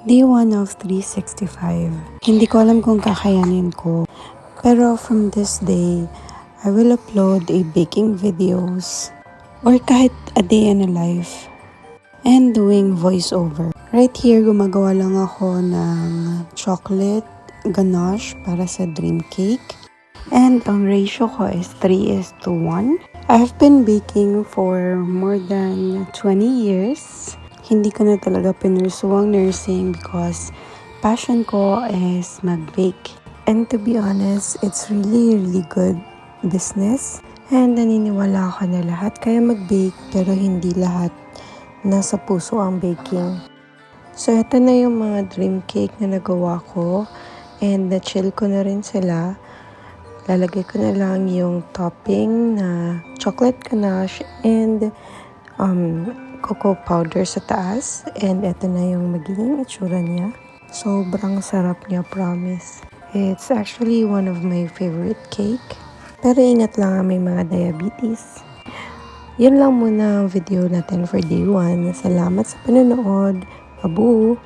Day 1 of 365. Hindi ko alam kung kakayanin ko. Pero from this day, I will upload a baking videos or kahit a day in a life and doing voiceover. Right here, gumagawa lang ako ng chocolate ganache para sa dream cake. And ang ratio ko is 3:1. I've been baking for more than 20 years. Hindi ko na talaga pinursuang nursing because passion ko is mag-bake. And to be honest, it's really good business. And naniniwala ako na lahat kaya mag-bake pero hindi lahat nasa puso ang baking. So ito na yung mga dream cake na nagawa ko and na-chill ko na rin sila. Lalagay ko na lang yung topping na chocolate ganache and cocoa powder sa taas. And ito na yung magiging itsura niya. Sobrang sarap niya, promise. It's actually one of my favorite cake. Pero ingat lang, may mga diabetes. Yun lang muna ang video natin for day 1. Salamat sa panonood. Babu!